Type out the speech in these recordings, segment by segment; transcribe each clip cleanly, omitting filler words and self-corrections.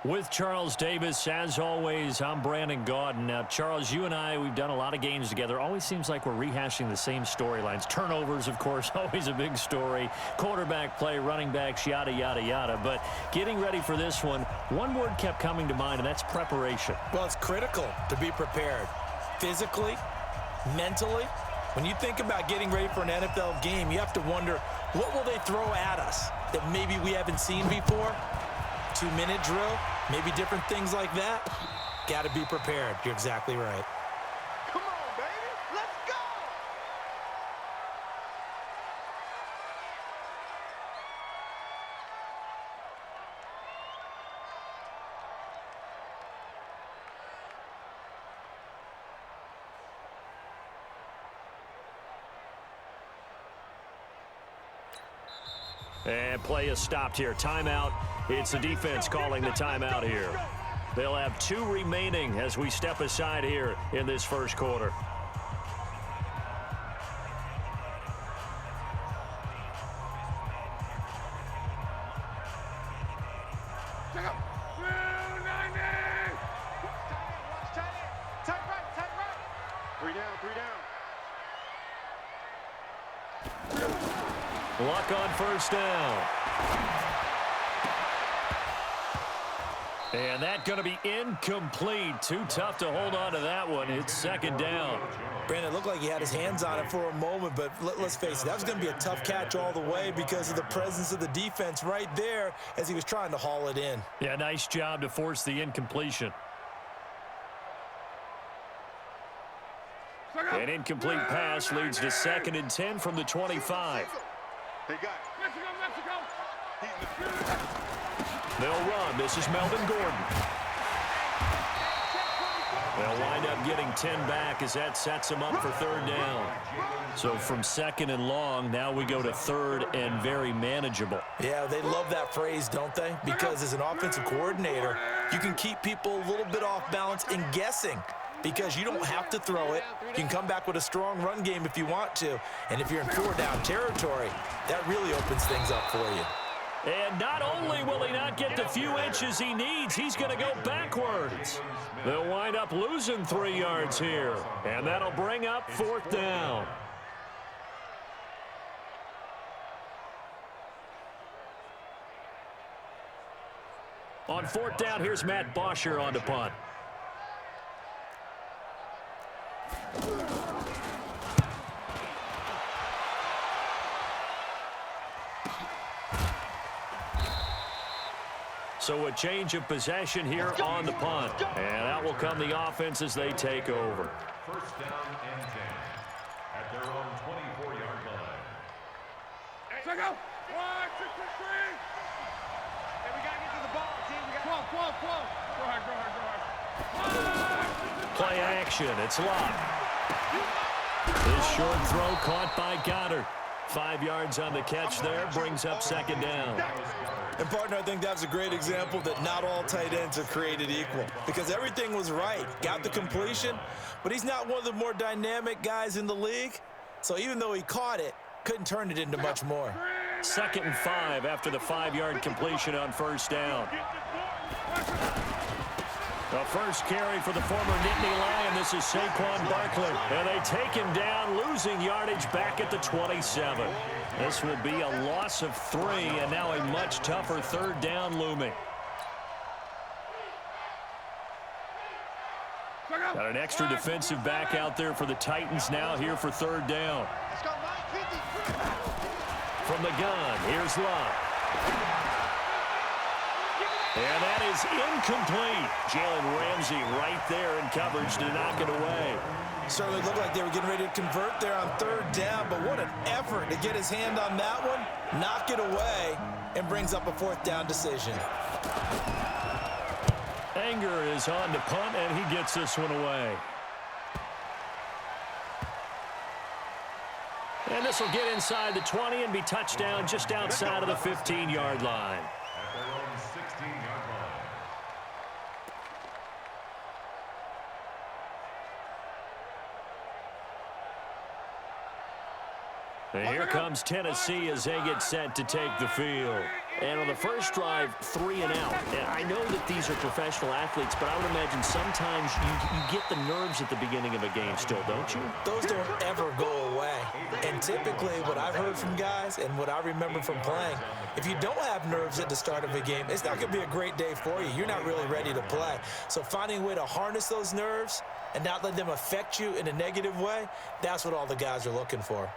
With Charles Davis, as always, I'm Brandon Gaudin. Now, Charles, you and I, we've done a lot of games together. Always seems like we're rehashing the same storylines. Turnovers, of course, always a big story. Quarterback play, running backs, yada, yada, yada. But getting ready for this one word kept coming to mind, and that's preparation. Well, it's critical to be prepared. Physically, mentally. When you think about getting ready for an NFL game, you have to wonder, what will they throw at us that maybe we haven't seen before? 2-minute drill, maybe different things like that. Got to be prepared. You're exactly right. Come on, baby. Let's go. And play is stopped here. Timeout. It's the defense calling the timeout here. They'll have 2 remaining as we step aside here in this first quarter. Check out. 290. Tight right. 3 down, 3 down. Luck on first down. And that's going to be incomplete. Too tough to hold on to that one. It's second down. Brandon, it looked like he had his hands on it for a moment, but let's face it, that was going to be a tough catch all the way because of the presence of the defense right there as he was trying to haul it in. Yeah, nice job to force the incompletion. An incomplete pass leads to 2nd and 10 from the 25. They got Mexico. They'll run. This is Melvin Gordon. They'll wind up getting 10 back as that sets them up for 3rd down. So from 2nd and long, now we go to 3rd and very manageable. Yeah, they love that phrase, don't they? Because as an offensive coordinator, you can keep people a little bit off balance and guessing because you don't have to throw it. You can come back with a strong run game if you want to. And if you're in 4-down territory, that really opens things up for you. And not only will he not get the few inches he needs, he's going to go backwards. They'll wind up losing 3 yards here, and that'll bring up 4th down. On 4th down, here's Matt Bosher on the punt. So a change of possession here on the punt. And that will come the offense as they take over. 1st down and 10 at their own 24-yard line. Check out. 1, 2, 3. Hey, we got to get to the ball, team. We got Go hard. Play action. It's locked. This short throw caught by Goddard. 5 yards on the catch there. Brings up 2nd down. And, partner, I think that's a great example that not all tight ends are created equal because everything was right. Got the completion, but he's not one of the more dynamic guys in the league. So even though he caught it, couldn't turn it into much more. 2nd and 5 after the 5-yard completion on 1st down. The first carry for the former Nittany Lion. This is Saquon Barkley. And they take him down, losing yardage back at the 27. This will be a loss of 3, and now a much tougher 3rd down looming. Got an extra defensive back out there for the Titans now here for 3rd down. From the gun, here's Love. And that is incomplete. Jalen Ramsey right there in coverage to knock it away. Certainly looked like they were getting ready to convert there on 3rd down, but what an effort to get his hand on that one, knock it away, and brings up a 4th down decision. Anger is on to punt, and he gets this one away. And this will get inside the 20 and be touchdown just outside of the 15-yard line. At their own 16-yard line. And here comes Tennessee as they get set to take the field. And on the first drive, 3 and out. And I know that these are professional athletes, but I would imagine sometimes you get the nerves at the beginning of a game still, don't you? Those don't ever go away. And typically what I've heard from guys and what I remember from playing, if you don't have nerves at the start of a game, it's not going to be a great day for you. You're not really ready to play. So finding a way to harness those nerves and not let them affect you in a negative way, that's what all the guys are looking for.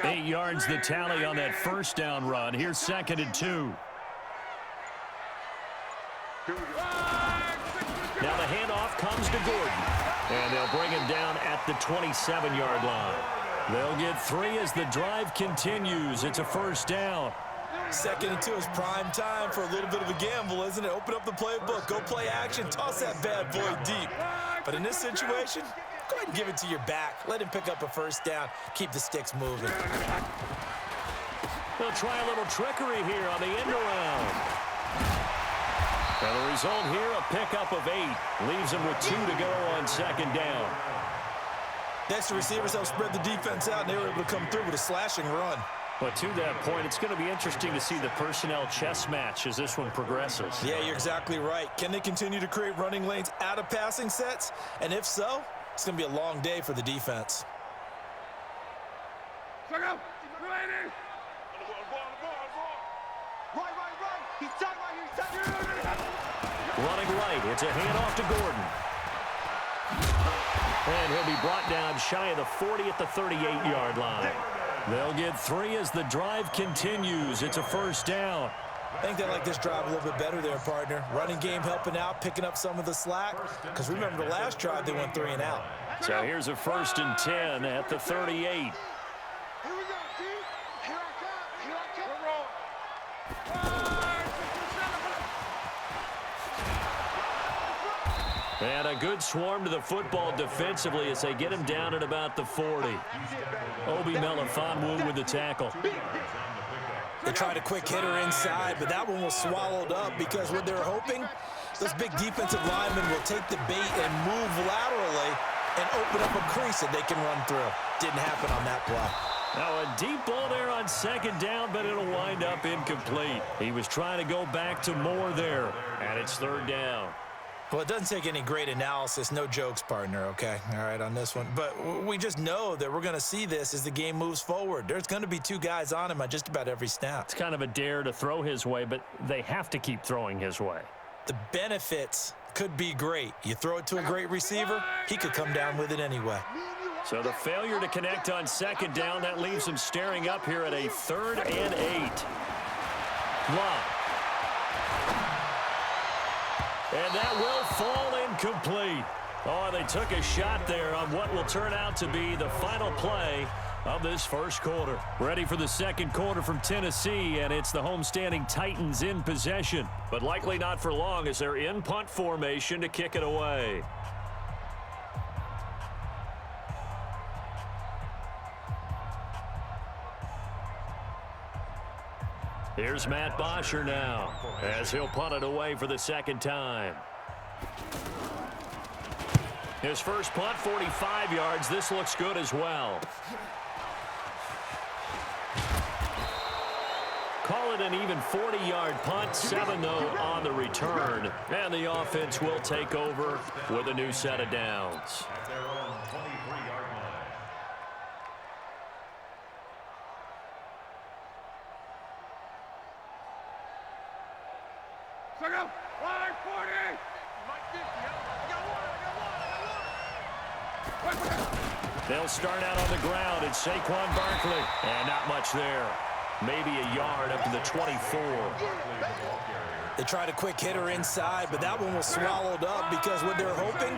Eight yards the tally on that first down run. Here's 2nd and 2. Now the handoff comes to Gordon. And they'll bring him down at the 27-yard line. They'll get 3 as the drive continues. It's a first down. 2nd and 2 is prime time for a little bit of a gamble, isn't it? Open up the playbook, go play action, toss that bad boy deep. But in this situation, go ahead and give it to your back. Let him pick up a first down. Keep the sticks moving. They'll try a little trickery here on the end around. And the result here, a pickup of 8. Leaves them with 2 to go on 2nd down. Next, the receivers help spread the defense out, and they were able to come through with a slashing run. But to that point, it's going to be interesting to see the personnel chess match as this one progresses. Yeah, you're exactly right. Can they continue to create running lanes out of passing sets? And if so, it's going to be a long day for the defense. Right. He's done right. Running right. It's a handoff to Gordon. And he'll be brought down shy of the 40 at the 38-yard line. They'll get 3 as the drive continues. It's a first down. I think they like this drive a little bit better there, partner. Running game helping out, picking up some of the slack. Because remember, the last drive, they went 3 and out. So here's a 1st and 10 at the 38. Here we go, G. Here I come. Here I come. We're rolling. And a good swarm to the football defensively as they get him down at about the 40. Obi Melifonwu with the tackle. They tried a quick hitter inside, but that one was swallowed up because what they're hoping, those big defensive linemen will take the bait and move laterally and open up a crease that they can run through. Didn't happen on that play. Now a deep ball there on 2nd down, but it'll wind up incomplete. He was trying to go back to more there, and it's 3rd down. Well, it doesn't take any great analysis. No jokes, partner, okay? All right, on this one. But we just know that we're going to see this as the game moves forward. There's going to be 2 guys on him on just about every snap. It's kind of a dare to throw his way, but they have to keep throwing his way. The benefits could be great. You throw it to a great receiver, he could come down with it anyway. So the failure to connect on 2nd down, that leaves him staring up here at a 3rd and 8. Long. And that will fall incomplete. Oh, they took a shot there on what will turn out to be the final play of this first quarter. Ready for the second quarter from Tennessee, and it's the homestanding Titans in possession. But likely not for long as they're in punt formation to kick it away. Here's Matt Bosher now as he'll punt it away for the 2nd time. His first punt, 45 yards. This looks good as well. Call it an even 40-yard punt, 7 though on the return. And the offense will take over with a new set of downs. They'll start out on the ground. It's Saquon Barkley. And not much there. Maybe a yard up to the 24. They tried a quick hitter inside, but that one was swallowed up because what they're hoping,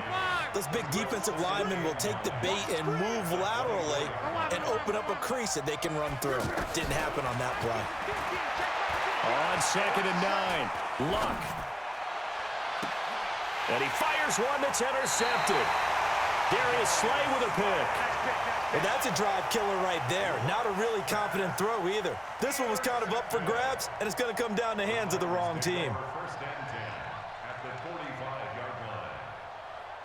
those big defensive linemen will take the bait and move laterally and open up a crease that they can run through. Didn't happen on that play. On 2nd and 9, Luck. And he fires one that's intercepted. Darius Slay with a pick. Well, that's a drive killer right there. Not a really confident throw either. This one was kind of up for grabs, and it's going to come down the hands of the wrong team. First and 10 at the 45-yard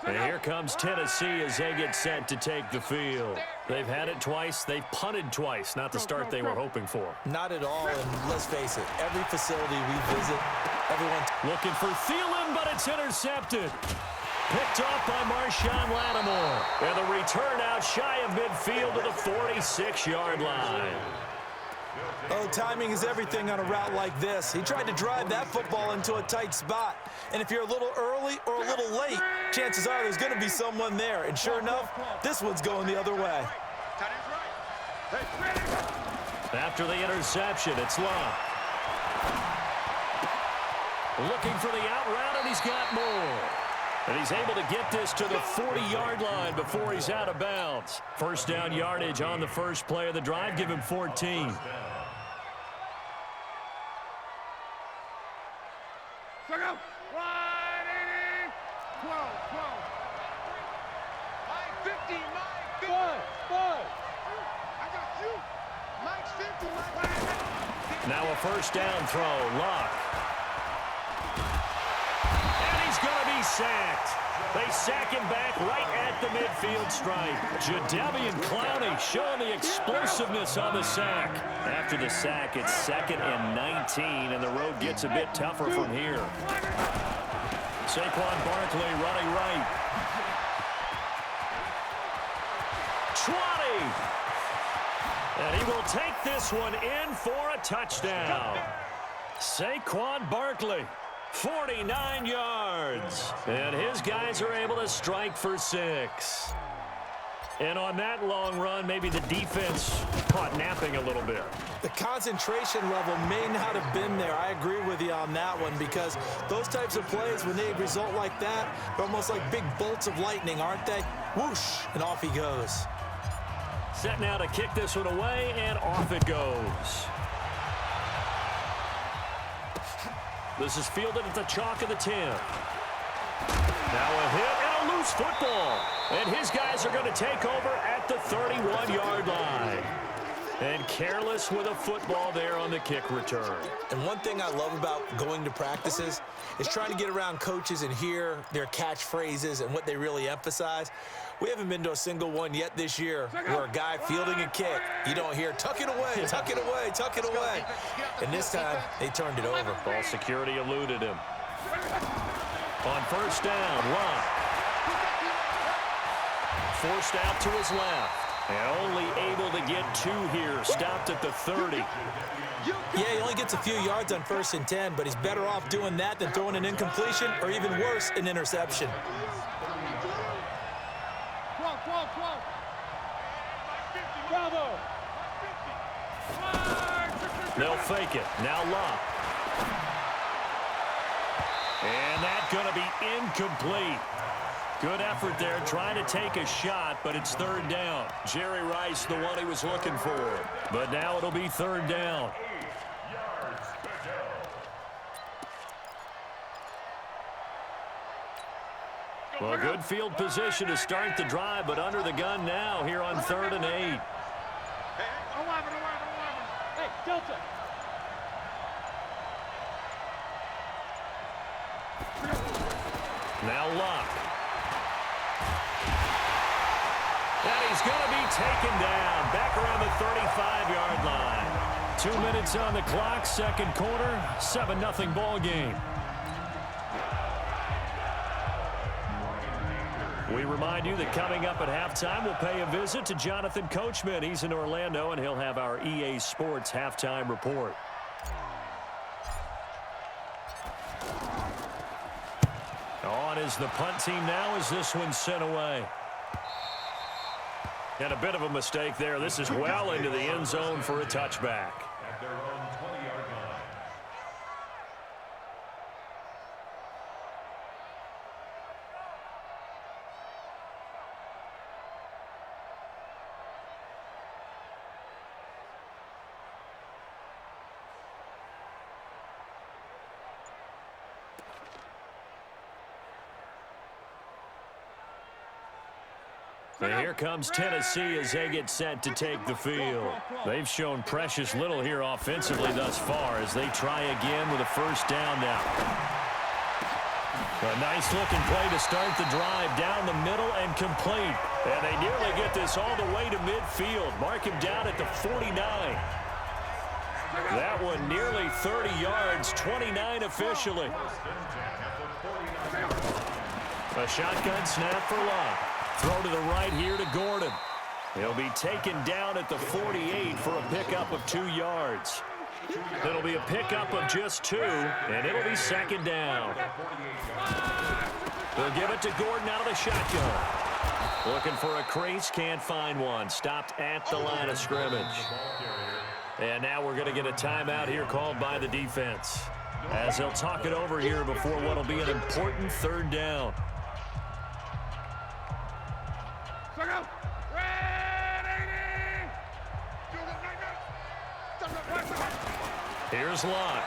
line. And here comes Tennessee as they get set to take the field. They've had it twice. They've punted twice. Not the start they were hoping for. Not at all, and let's face it, every facility we visit, everyone's Looking for Thielen, but it's intercepted. Picked off by Marshawn Lattimore. And the return out shy of midfield to the 46-yard line. Oh, timing is everything on a route like this. He tried to drive that football into a tight spot. And if you're a little early or a little late, chances are there's going to be someone there. And sure enough, this one's going the other way. After the interception, it's Locke. Looking for the out route, and he's got more. And he's able to get this to the 40-yard line before he's out of bounds. First down yardage on the first play of the drive. Give him 14. So go. 180. 12. Mike 50. Mike 50. I got you. Mike's 50. Mike. Now a first down throw. Locke. And he's going to be sacked. They sack him back right at the midfield stripe. Jadeveon Clowney showing the explosiveness on the sack. After the sack, it's 2nd and 19, and the road gets a bit tougher from here. Saquon Barkley running right. 20. And he will take this one in for a touchdown. Saquon Barkley. 49 yards. And his guys are able to strike for 6. And on that long run, maybe the defense caught napping a little bit. The concentration level may not have been there. I agree with you on that one, because those types of plays, when they result like that, they're almost like big bolts of lightning, aren't they? Whoosh, and off he goes. Set now to kick this one away, and off it goes. This is fielded at the chalk of the 10. Now a hit and a loose football. And his guys are going to take over at the 31-yard line. And careless with a football there on the kick return. And one thing I love about going to practices is trying to get around coaches and hear their catchphrases and what they really emphasize. We haven't been to a single one yet this year where a guy fielding a kick, you don't hear, tuck it away, tuck it away, tuck it away. And this time, they turned it over. Ball security eluded him. On first down, Locke. Forced out to his left. And only able to get 2 here. Stopped at the 30. Yeah, he only gets a few yards on 1st and 10, but he's better off doing that than throwing an incompletion, or even worse, an interception. 12. Bravo. They'll fake it. Now Locke. And that's going to be incomplete. Good effort there, trying to take a shot, but it's 3rd down. Jerry Rice, the one he was looking for. But now it'll be 3rd down. Well, good field position to start the drive, but under the gun now here on 3rd and 8. Hey, Delta. Now Locke. And he's going to be taken down back around the 35-yard line. 2 minutes on the clock, 2nd quarter, 7-0 ball game. We remind you that coming up at halftime, we'll pay a visit to Jonathan Coachman. He's in Orlando, and he'll have our EA Sports halftime report. On is the punt team now as this one's sent away. And a bit of a mistake there. This is well into the end zone for a touchback. At their own 20-yard line. And here comes Tennessee as they get set to take the field. They've shown precious little here offensively thus far as they try again with a first down now. A nice-looking play to start the drive down the middle and complete. And they nearly get this all the way to midfield. Mark him down at the 49. That one nearly 30 yards, 29 officially. A shotgun snap for Locke. Throw to the right here to Gordon. He'll be taken down at the 48 for a pickup of 2 yards. It'll be a pickup of just 2, and it'll be second down. They'll give it to Gordon out of the shotgun. Looking for a crease, can't find one. Stopped at the line of scrimmage. And now we're going to get a timeout here called by the defense, as they'll talk it over here before what will be an important third down. Here's Locke.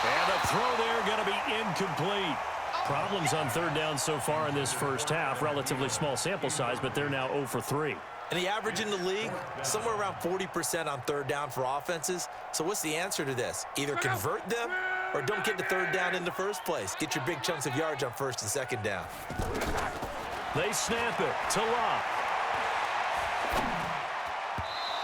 And the throw there going to be incomplete. Problems on third down so far in this first half. Relatively small sample size, but they're now 0 for 3. And the average in the league, somewhere around 40% on third down for offenses. So what's the answer to this? Either convert them or don't get the third down in the first place. Get your big chunks of yards on first and second down. They snap it to Locke.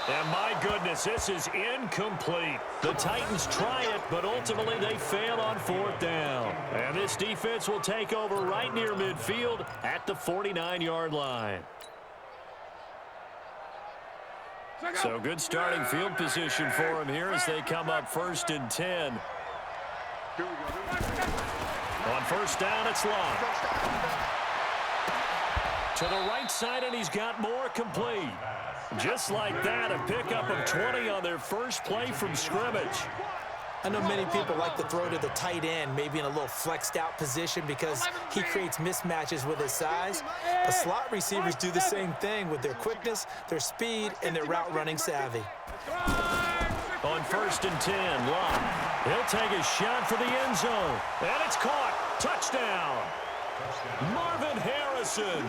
And my goodness, this is incomplete. The Titans try it, but ultimately they fail on fourth down. And this defense will take over right near midfield at the 49-yard line. So good starting field position for them here as they come up 1st and 10. On first down, it's Locke. To the right side, and he's got more complete. Just like that, a pickup of 20 on their first play from scrimmage. I know many people like to throw to the tight end, maybe in a little flexed out position because he creates mismatches with his size. But slot receivers do the same thing with their quickness, their speed, and their route running savvy. On 1st and 10, Locke. He'll take a shot for the end zone. And it's caught. Touchdown. Marvin Harrison.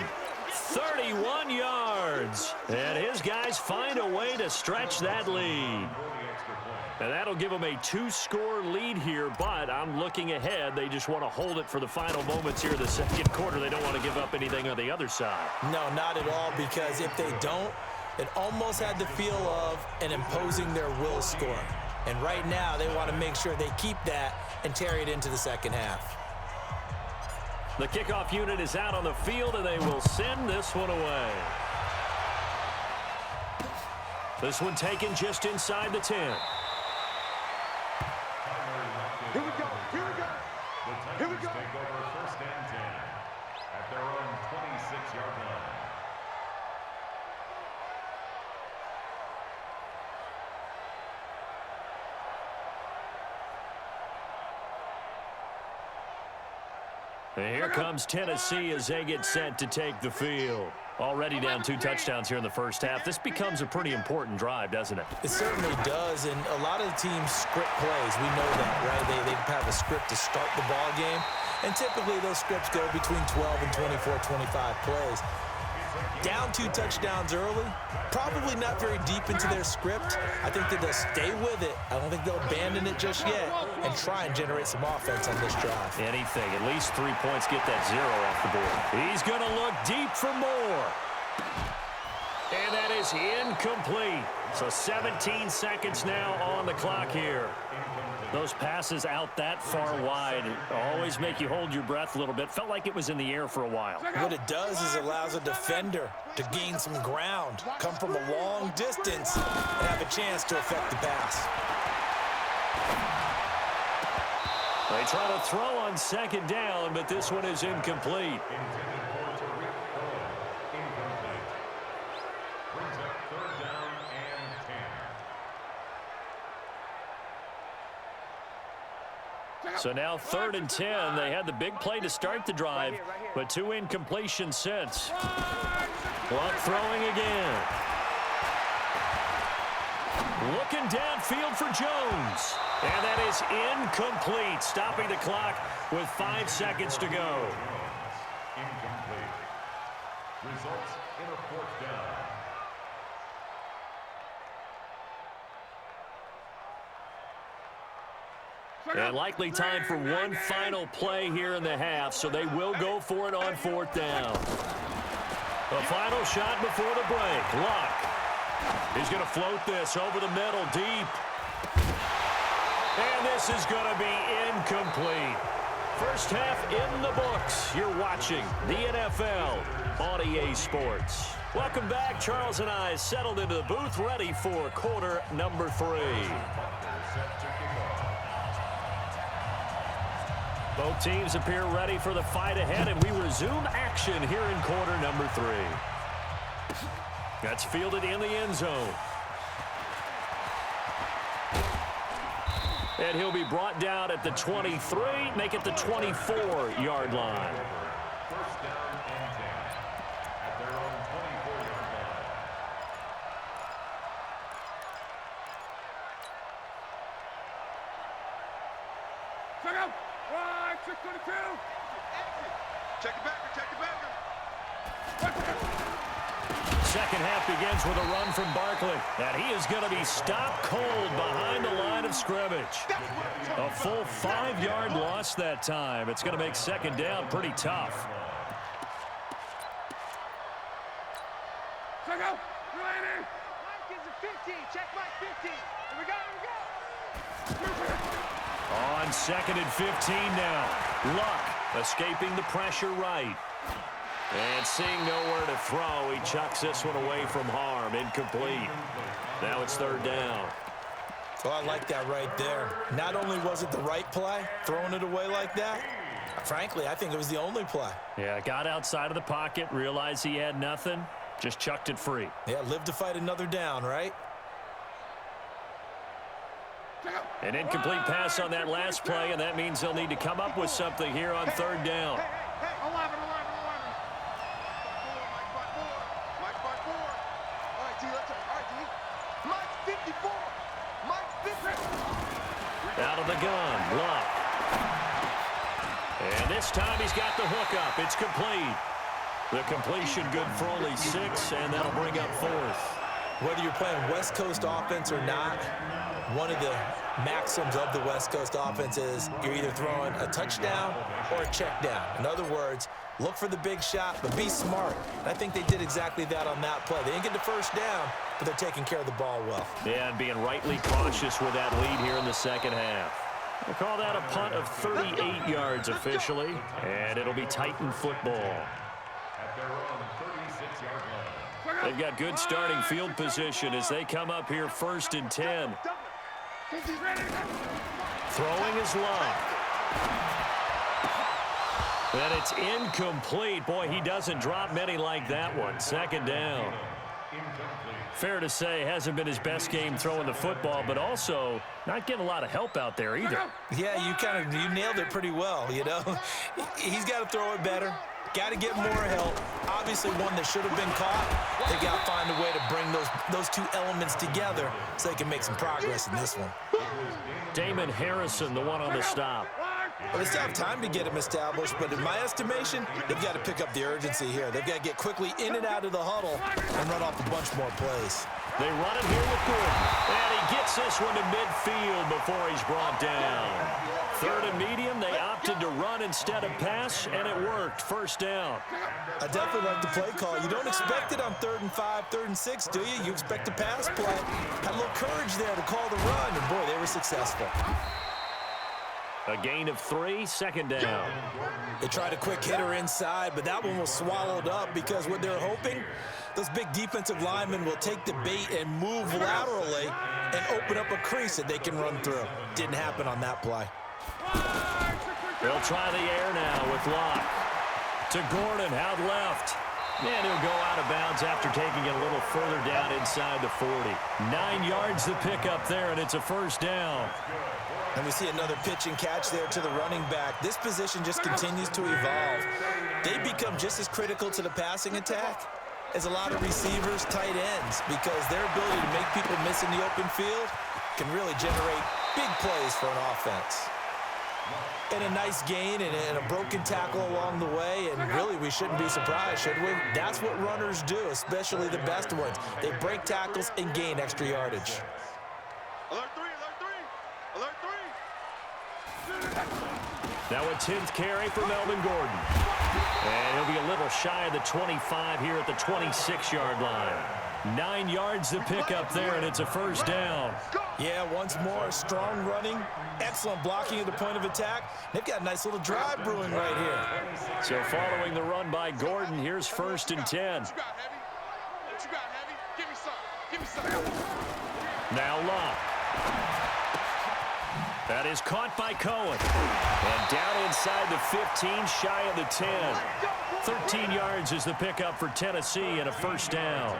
31 yards. And his guys find a way to stretch that lead. And that'll give them a 2-score lead here, but I'm looking ahead. They just want to hold it for the final moments here in the second quarter. They don't want to give up anything on the other side. No, not at all, because if they don't, it almost had the feel of an imposing their will score. And right now, they want to make sure they keep that and carry it into the second half. The kickoff unit is out on the field, and they will send this one away. This one taken just inside the 10. Here we go. Here we go. Here we go. Take over 1st and 10 at their own 26-yard line. And here comes Tennessee as they get set to take the field. Already down 2 touchdowns here in the first half. This becomes a pretty important drive, doesn't it? It certainly does, and a lot of the teams script plays. We know that, right? They have a script to start the ball game, and typically those scripts go between 12 and 24, 25 plays. Down 2 touchdowns early, probably not very deep into their script. I think that they'll stay with it. I don't think they'll abandon it just yet and try and generate some offense on this drive. Anything, at least 3 points, get that 0 off the board. He's going to look deep for more. And that is incomplete. So 17 seconds now on the clock here. Those passes out that far wide always make you hold your breath a little bit. Felt like it was in the air for a while. What it does is it allows a defender to gain some ground, come from a long distance, and have a chance to affect the pass. They try to throw on second down, but this one is incomplete. So now 3rd and 10. They had the big play to start the drive, but 2 incompletions since. Locke throwing again. Looking downfield for Jones. And that is incomplete, stopping the clock with 5 seconds to go. Incomplete. Results in a 4th down. And likely time for one final play here in the half, so they will go for it on 4th down. The final shot before the break. Luck. He's going to float this over the middle, deep. And this is going to be incomplete. First half in the books. You're watching the NFL on EA Sports. Welcome back. Charles and I settled into the booth, ready for quarter number 3. Both teams appear ready for the fight ahead, and we resume action here in quarter number 3. That's fielded in the end zone. And he'll be brought down at the 23, make it the 24-yard line. First down and 10 at their own 24-yard line. Check out. 622. Check it back. Check it back. Second half begins with a run from Barkley. And he is going to be stopped cold behind the line of scrimmage. A full 5-yard loss that time. It's going to make second down pretty tough. Check out. Mike is a 15. Check Mike 15. Here we go. On 2nd and 15 now. Luck escaping the pressure right. And seeing nowhere to throw, he chucks this one away from harm. Incomplete. Now it's 3rd down. Well, I like that right there. Not only was it the right play, throwing it away like that, frankly, I think it was the only play. Yeah, got outside of the pocket, realized he had nothing, just chucked it free. Yeah, live to fight another down, right? An incomplete pass on that last play, and that means they'll need to come up with something here on 3rd down. Hey, 11. Mike 4. All right, T, let's go. All right, T. Mike's 54. Mike's 50. Out of the gun, Luck. And this time he's got the hook up. It's complete. The completion good for only 6, and that'll bring up 4th. Whether you're playing West Coast offense or not, one of the maxims of the West Coast offense is you're either throwing a touchdown or a check down. In other words, look for the big shot, but be smart. And I think they did exactly that on that play. They didn't get the first down, but they're taking care of the ball well. Yeah, and being rightly cautious with that lead here in the second half. We'll call that a punt of 38 yards officially, and it'll be Titan football. At their own 36-yard line. They've got good starting field position as they come up here 1st and 10. Throwing is Luck. And it's incomplete. Boy, he doesn't drop many like that one. 2nd down. Fair to say, hasn't been his best game throwing the football, but also not getting a lot of help out there either. Yeah, you nailed it pretty well, you know. He's got to throw it better. Got to get more help. Obviously, one that should have been caught. They got to find a way to bring those two elements together so they can make some progress in this one. Damon Harrison, the one on the stop. Well, they still have time to get him established, but in my estimation, they've got to pick up the urgency here. They've got to get quickly in and out of the huddle and run off a bunch more plays. They run it here with Gordon. And he gets this one to midfield before he's brought down. 3rd and medium, they opted to run instead of pass, and it worked. 1st down. I definitely like the play call. You don't expect it on 3rd and 5, 3rd and 6, do you? You expect a pass play. Had a little courage there to call the run, and boy, they were successful. A gain of 3, 2nd down. They tried a quick hitter inside, but that one was swallowed up because what they're hoping, those big defensive linemen will take the bait and move laterally and open up a crease that they can run through. Didn't happen on that play. They'll try the air now with Locke. To Gordon, out left. And he'll go out of bounds after taking it a little further down inside the 40. 9 yards the pickup there, and it's a 1st down. And we see another pitch and catch there to the running back. This position just continues to evolve. They become just as critical to the passing attack is a lot of receivers, tight ends, because their ability to make people miss in the open field can really generate big plays for an offense. And a nice gain and a broken tackle along the way, and really we shouldn't be surprised, should we? That's what runners do, especially the best ones. They break tackles and gain extra yardage. Alert 3, alert 3, alert 3. Now a 10th carry for Melvin Gordon. And he'll be a little shy of the 25 here at the 26-yard line. 9 yards to pick up there, and it's a first down. Yeah, once more, strong running, excellent blocking at the point of attack. They've got a nice little drive brewing right here. So following the run by Gordon, here's 1st and 10. What you got, Heavy? Give me some. Give me some. Now Locke. That is caught by Cohen. And down inside the 15, shy of the 10. 13 yards is the pickup for Tennessee and a first down.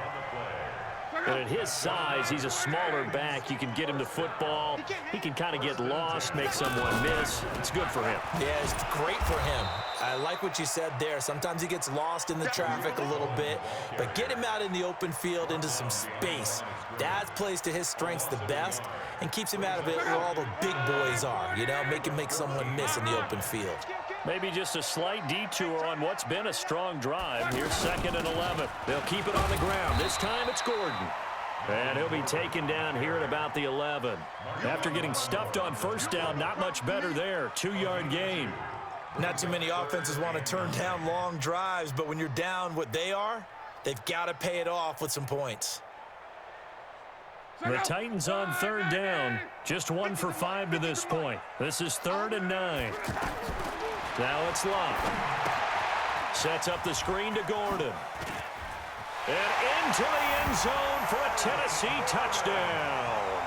And at his size, he's a smaller back. You can get him the football. He can kind of get lost, make someone miss. It's good for him. Yeah, it's great for him. I like what you said there. Sometimes he gets lost in the traffic a little bit, but get him out in the open field into some space. That plays to his strengths the best and keeps him out of it where all the big boys are, you know, make him make someone miss in the open field. Maybe just a slight detour on what's been a strong drive. Here's 2nd and 11. They'll keep it on the ground. This time it's Gordon. And he'll be taken down here at about the 11. After getting stuffed on first down, not much better there. 2-yard gain. Not too many offenses want to turn down long drives, but when you're down what they are, they've got to pay it off with some points. The Titans on 3rd down. Just 1 for 5 to this point. This is 3rd and 9. Now it's Locke. Sets up the screen to Gordon. And into the end zone for a Tennessee touchdown.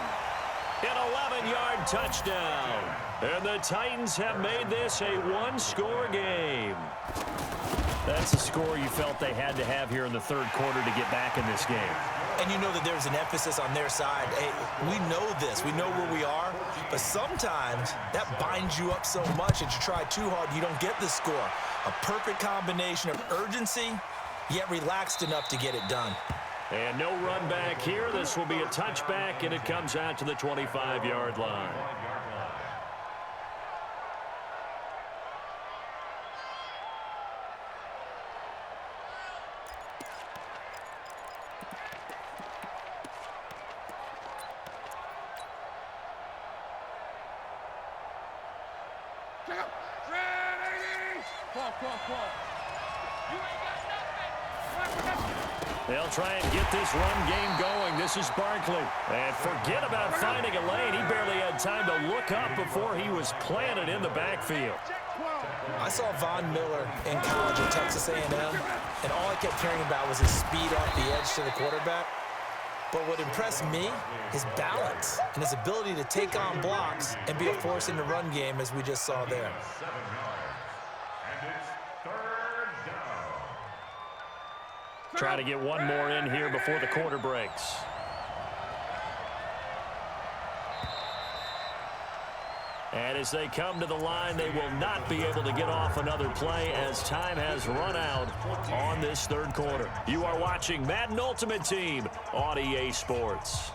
An 11-yard touchdown. And the Titans have made this a one-score game. That's a score you felt they had to have here in the 3rd quarter to get back in this game. And you know that there's an emphasis on their side. Hey, we know this. We know where we are. But sometimes that binds you up so much that you try too hard, you don't get the score. A perfect combination of urgency, yet relaxed enough to get it done. And no run back here. This will be a touchback, and it comes out to the 25-yard line. They'll try and get this run game going. This is Barkley. And forget about finding a lane. He barely had time to look up before he was planted in the backfield. I saw Von Miller in college at Texas A&M, and all I kept hearing about was his speed off the edge to the quarterback. But what impressed me, his balance and his ability to take on blocks and be a force in the run game, as we just saw there. Try to get one more in here before the quarter breaks. And as they come to the line, they will not be able to get off another play as time has run out on this 3rd quarter. You are watching Madden Ultimate Team on EA Sports.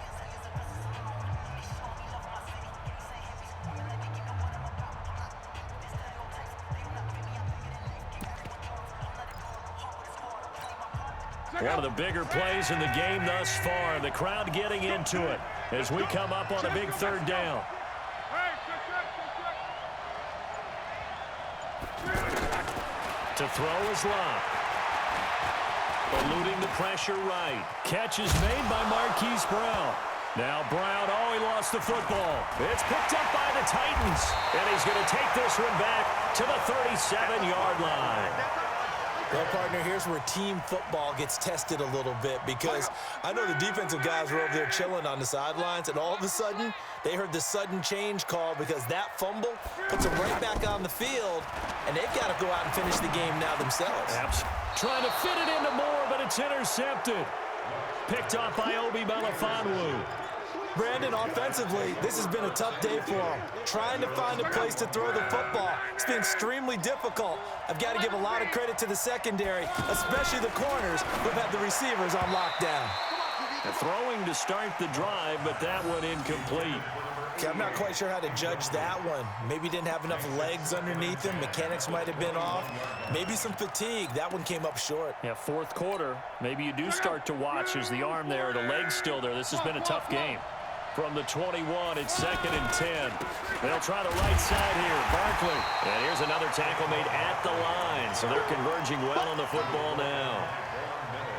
One of the bigger plays in the game thus far. The crowd getting into it as we come up on a big 3rd down. To throw is Locke. Eluding the pressure right. Catch is made by Marquise Brown. Now Brown, he lost the football. It's picked up by the Titans. And he's going to take this one back to the 37-yard line. Well, partner, here's where team football gets tested a little bit, because I know the defensive guys were over there chilling on the sidelines, and all of a sudden, they heard the sudden change call because that fumble puts them right back on the field, and they've got to go out and finish the game now themselves. Trying to fit it into Moore, but it's intercepted. Picked off by Obi Melifonwu. Brandon, offensively, this has been a tough day for him. Trying to find a place to throw the football. It's been extremely difficult. I've got to give a lot of credit to the secondary, especially the corners who've had the receivers on lockdown. Throwing to start the drive, but that one incomplete. Okay, I'm not quite sure how to judge that one. Maybe didn't have enough legs underneath him. Mechanics might have been off. Maybe some fatigue. That one came up short. Yeah, fourth quarter. Maybe you do start to watch as the arm there, the leg's still there. This has been a tough game. From the 21, it's 2nd and 10. They'll try the right side here. Barkley. And here's another tackle made at the line. So they're converging well on the football now.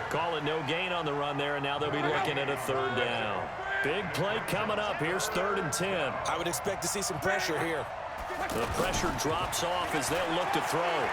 Call it no gain on the run there, and now they'll be looking at a 3rd down. Big play coming up. Here's 3rd and 10. I would expect to see some pressure here. The pressure drops off as they'll look to throw.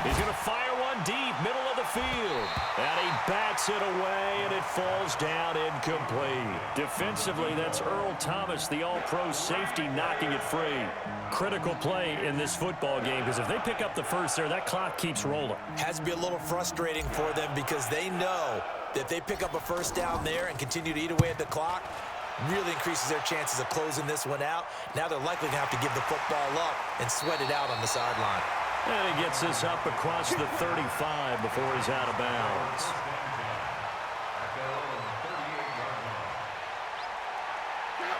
He's going to fire one deep, middle of the field. And he bats it away, and it falls down incomplete. Defensively, that's Earl Thomas, the all-pro safety, knocking it free. Critical play in this football game, because if they pick up the first there, that clock keeps rolling. Has to be a little frustrating for them because they know that if they pick up a first down there and continue to eat away at the clock, really increases their chances of closing this one out. Now they're likely going to have to give the football up and sweat it out on the sideline. And he gets this up across the 35 before he's out of bounds.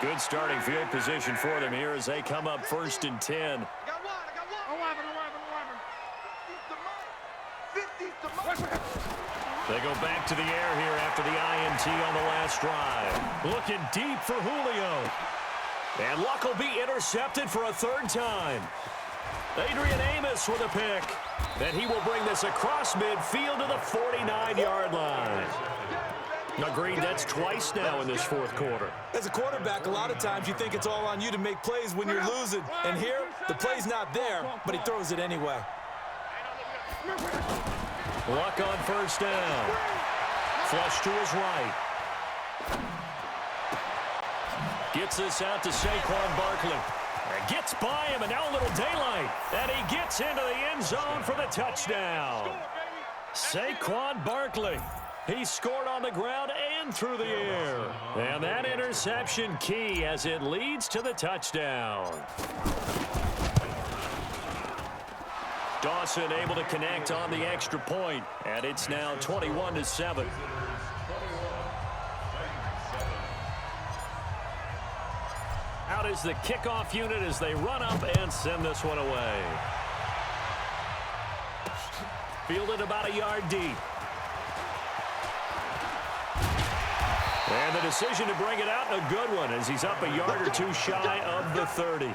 Good starting field position for them here as they come up 1st and 10. I got one. 50's to Mike. They go back to the air here after the INT on the last drive. Looking deep for Julio. And Luck will be intercepted for a 3rd time. Adrian Amos with a pick. And he will bring this across midfield to the 49-yard line. Agreed, that's twice now in this 4th quarter. As a quarterback, a lot of times you think it's all on you to make plays when you're losing. And here, the play's not there, but he throws it anyway. Luck on 1st down. Flush to his right. Gets this out to Saquon Barkley. And gets by him, and now a little daylight. And he gets into the end zone for the touchdown. Saquon Barkley. He scored on the ground and through the air. And that interception key as it leads to the touchdown. Dawson able to connect on the extra point, and it's now 21-7. Out is the kickoff unit as they run up and send this one away. Fielded about a yard deep. And the decision to bring it out, a good one, as he's up a yard or two shy of the 30.